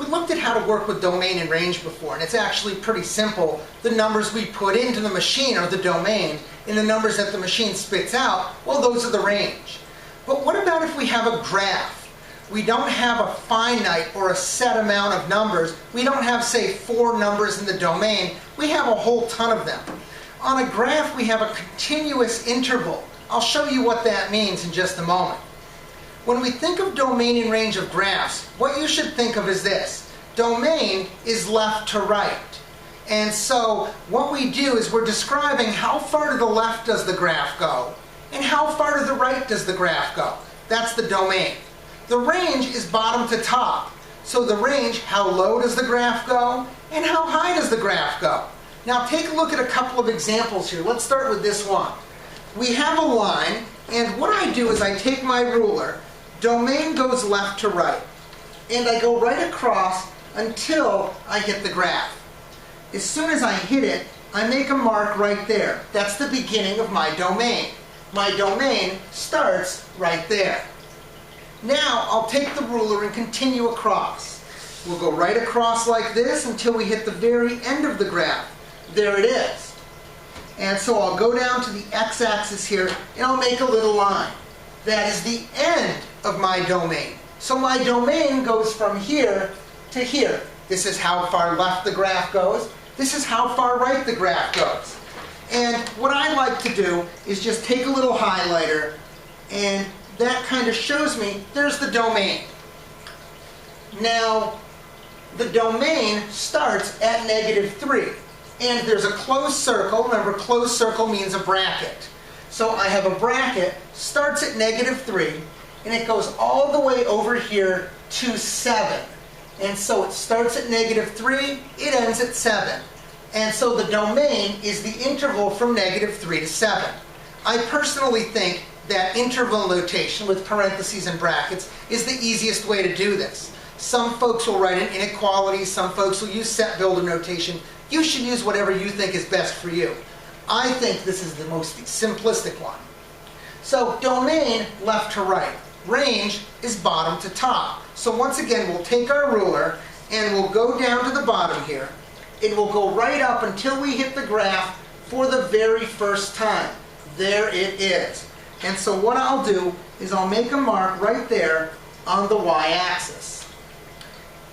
We looked at how to work with domain and range before, and it's actually pretty simple. The numbers we put into the machine are the domain, and the numbers that the machine spits out, well, those are the range. But what about if we have a graph? We don't have a finite or a set amount of numbers. We don't have, say, 4 numbers in the domain. We have a whole ton of them. On a graph, we have a continuous interval. I'll show you what that means in just a moment. When we think of domain and range of graphs, what you should think of is this. Domain is left to right. And so what we do is we're describing how far to the left does the graph go, and how far to the right does the graph go. That's the domain. The range is bottom to top. So the range, how low does the graph go, and how high does the graph go? Now take a look at a couple of examples here. Let's start with this one. We have a line, and what I do is I take my ruler, domain goes left to right, and I go right across until I hit the graph. As soon as I hit it, I make a mark right there. That's the beginning of my domain. My domain starts right there. Now I'll take the ruler and continue across. We'll go right across like this until we hit the very end of the graph. There it is. And so I'll go down to the x-axis here and I'll make a little line. That is the end of my domain. So my domain goes from here to here. This is how far left the graph goes. This is how far right the graph goes. And what I like to do is just take a little highlighter, and that kind of shows me there's the domain. Now, the domain starts at -3. And there's a closed circle. Remember, closed circle means a bracket. So I have a bracket, starts at -3, and it goes all the way over here to 7. And so it starts at -3, it ends at 7. And so the domain is the interval from -3 to 7. I personally think that interval notation with parentheses and brackets is the easiest way to do this. Some folks will write in inequalities, some folks will use set builder notation. You should use whatever you think is best for you. I think this is the most simplistic one. So domain, left to right. Range is bottom to top. So once again, we'll take our ruler and we'll go down to the bottom here. It will go right up until we hit the graph for the very first time. There it is. And so what I'll do is I'll make a mark right there on the y-axis.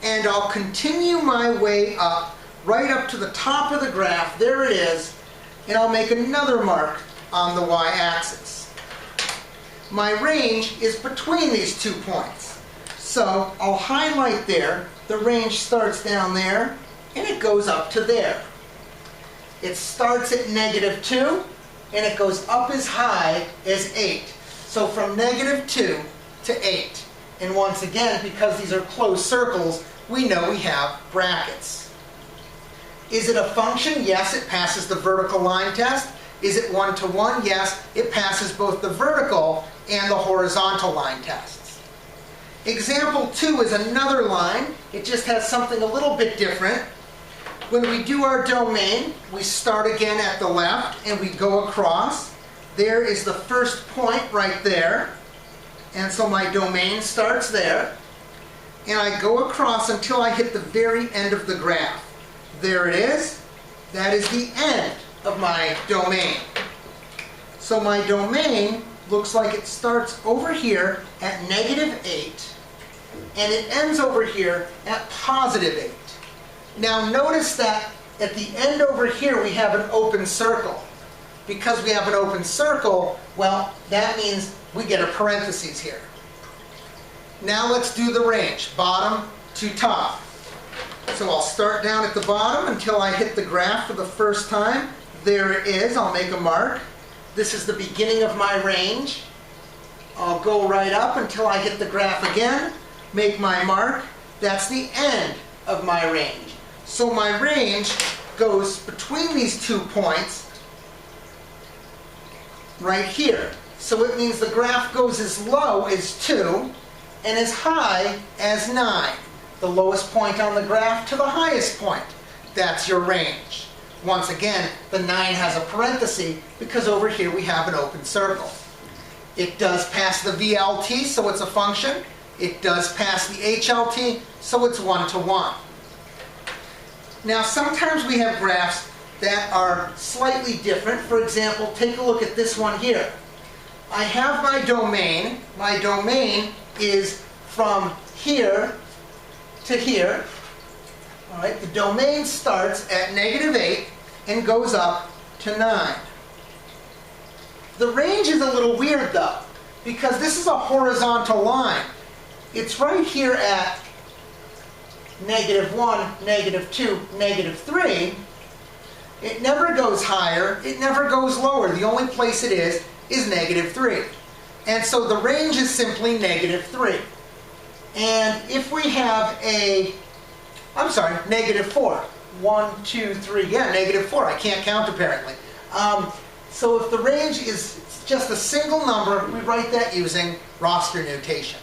And I'll continue my way up, right up to the top of the graph. There it is. And I'll make another mark on the y-axis. My range is between these 2 points. So I'll highlight there. The range starts down there, and it goes up to there. It starts at -2, and it goes up as high as 8. So from -2 to 8. And once again, because these are closed circles, we know we have brackets. Is it a function? Yes, it passes the vertical line test. Is it one-to-one? Yes, it passes both the vertical and the horizontal line tests. Example 2 is another line. It just has something a little bit different. When we do our domain, we start again at the left and we go across. There is the first point right there. And so my domain starts there. And I go across until I hit the very end of the graph. There it is. That is the end of my domain. So my domain looks like it starts over here at -8 and it ends over here at +8. Now notice that at the end over here we have an open circle. Because we have an open circle, well, that means we get a parentheses here. Now let's do the range, bottom to top. So I'll start down at the bottom until I hit the graph for the first time. There it is. I'll make a mark. This is the beginning of my range. I'll go right up until I hit the graph again, make my mark. That's the end of my range. So my range goes between these 2 points right here. So it means the graph goes as low as 2 and as high as 9. The lowest point on the graph to the highest point. That's your range. Once again, the 9 has a parenthesis because over here we have an open circle. It does pass the VLT, so it's a function. It does pass the HLT, so it's 1 to 1. Now sometimes we have graphs that are slightly different. For example, take a look at this one here. I have my domain. My domain is from here to here. All right, the domain starts at -8 and goes up to 9. The range is a little weird though, because this is a horizontal line. It's right here at -1, -2, -3. It never goes higher, it never goes lower. The only place it is -3. And so the range is simply -3. And if we have -4. 1, 2, 3, yeah, -4. I can't count apparently. So if the range is just a single number, we write that using roster notation.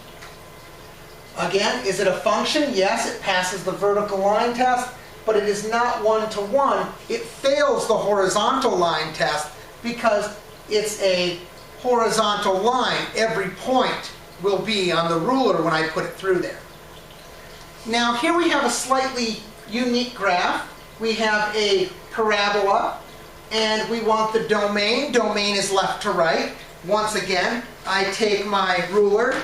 Again, is it a function? Yes, it passes the vertical line test, but it is not 1 to 1. It fails the horizontal line test because it's a horizontal line. Every point will be on the ruler when I put it through there. Now here we have a slightly unique graph. We have a parabola, and we want the domain. Domain is left to right. Once again, I take my ruler.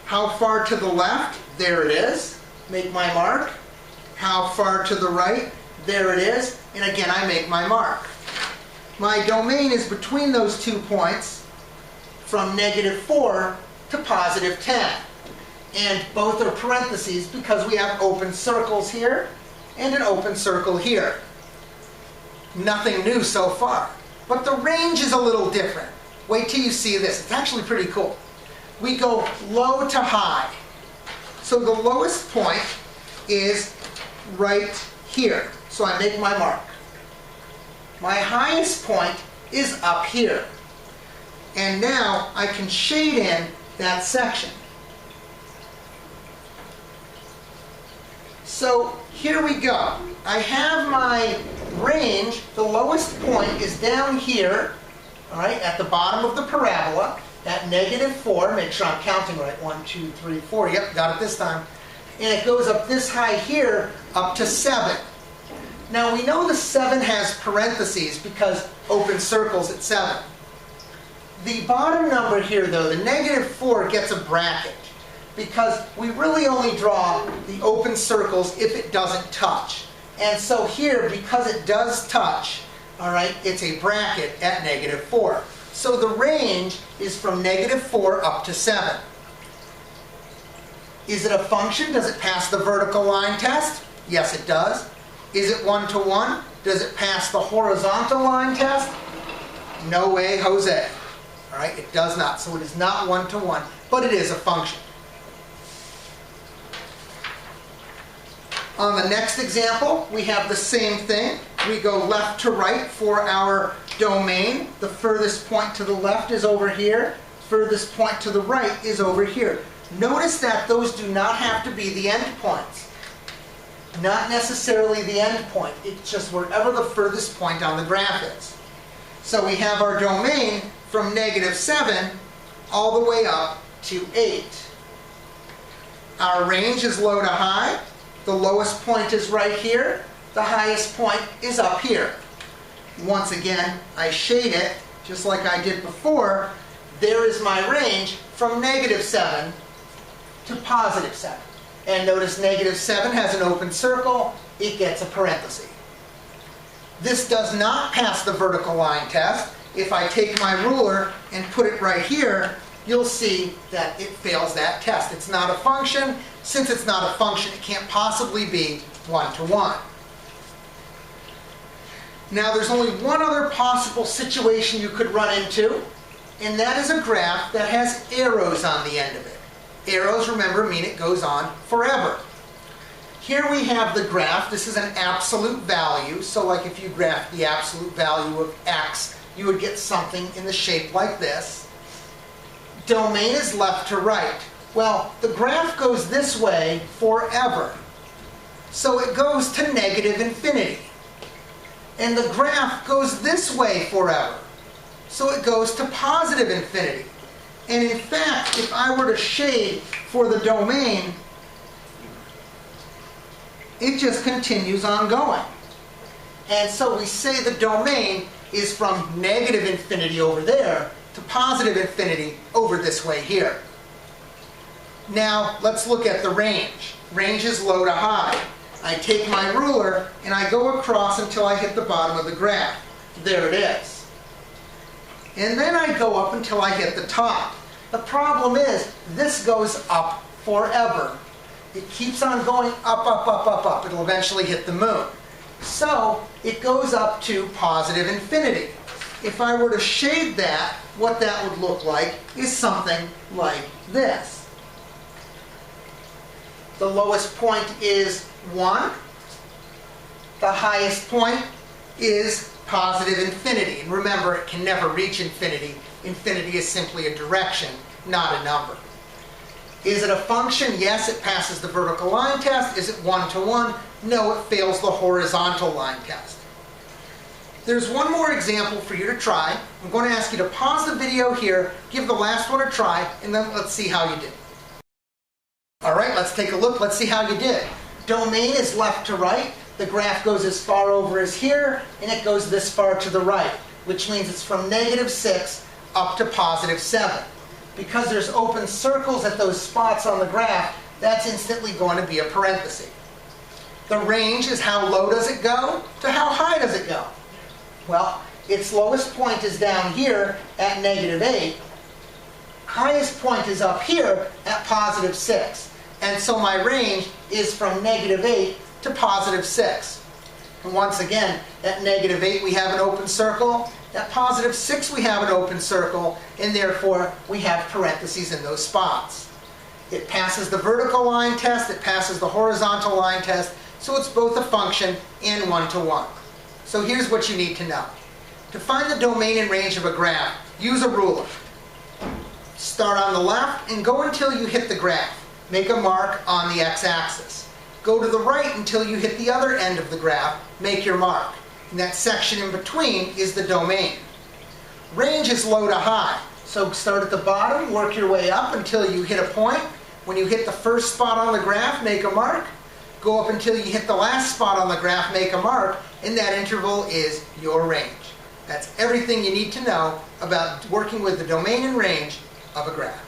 How far to the left? There it is. Make my mark. How far to the right? There it is. And again, I make my mark. My domain is between those 2 points from -4 to +10. And both are parentheses because we have open circles here and an open circle here. Nothing new so far. But the range is a little different. Wait till you see this. It's actually pretty cool. We go low to high. So the lowest point is right here. So I make my mark. My highest point is up here. And now I can shade in that section. So here we go. I have my range. The lowest point is down here, all right, at the bottom of the parabola, at -4. Make sure I'm counting right. 1, 2, 3, 4. Yep, got it this time. And it goes up this high here, up to 7. Now we know the 7 has parentheses because open circles at 7. The bottom number here, though, the -4, gets a bracket because we really only draw the open circles if it doesn't touch. And so here, because it does touch, all right, it's a bracket at -4. So the range is from -4 up to 7. Is it a function? Does it pass the vertical line test? Yes, it does. Is it 1 to 1? Does it pass the horizontal line test? No way, Jose. All right, it does not. So it is not 1 to 1, but it is a function. On the next example, we have the same thing. We go left to right for our domain. The furthest point to the left is over here. Furthest point to the right is over here. Notice that those do not have to be the endpoints. Not necessarily the endpoint. It's just wherever the furthest point on the graph is. So we have our domain from -7 all the way up to 8. Our range is low to high. The lowest point is right here. The highest point is up here. Once again, I shade it just like I did before. There is my range from -7 to +7. And notice -7 has an open circle. It gets a parenthesis. This does not pass the vertical line test. If I take my ruler and put it right here, you'll see that it fails that test. It's not a function. Since it's not a function, it can't possibly be 1 to 1. Now there's only one other possible situation you could run into, and that is a graph that has arrows on the end of it. Arrows, remember, mean it goes on forever. Here we have the graph. This is an absolute value. So like if you graph the absolute value of x, you would get something in the shape like this. Domain is left to right. Well, the graph goes this way forever. So it goes to -infinity. And the graph goes this way forever. So it goes to +infinity. And in fact, if I were to shade for the domain, it just continues on going. And so we say the domain is from negative infinity over there to positive infinity over this way here. Now let's look at the range. Range is low to high. I take my ruler and I go across until I hit the bottom of the graph. There it is. And then I go up until I hit the top. The problem is this goes up forever. It keeps on going up, up, up, up, up. It'll eventually hit the moon. So it goes up to positive infinity. If I were to shade that, what that would look like is something like this. The lowest point is 1. The highest point is positive infinity. And remember, it can never reach infinity. Infinity is simply a direction, not a number. Is it a function? Yes, it passes the vertical line test. Is it one-to-one? No, it fails the horizontal line test. There's one more example for you to try. I'm going to ask you to pause the video here, give the last one a try, and then let's see how you did. All right, let's take a look. Let's see how you did. Domain is left to right. The graph goes as far over as here, and it goes this far to the right, which means it's from -6 up to +7. Because there's open circles at those spots on the graph, that's instantly going to be a parenthesis. The range is how low does it go to how high does it go? Well, its lowest point is down here at -8. Highest point is up here at +6. And so my range is from -8 to +6. And once again, at -8 we have an open circle. At +6 we have an open circle, and therefore we have parentheses in those spots. It passes the vertical line test, it passes the horizontal line test, so it's both a function and one-to-one. So here's what you need to know. To find the domain and range of a graph, use a ruler. Start on the left and go until you hit the graph. Make a mark on the x-axis. Go to the right until you hit the other end of the graph. Make your mark. And that section in between is the domain. Range is low to high. So start at the bottom, work your way up until you hit a point. When you hit the first spot on the graph, make a mark. Go up until you hit the last spot on the graph, make a mark, and that interval is your range. That's everything you need to know about working with the domain and range of a graph.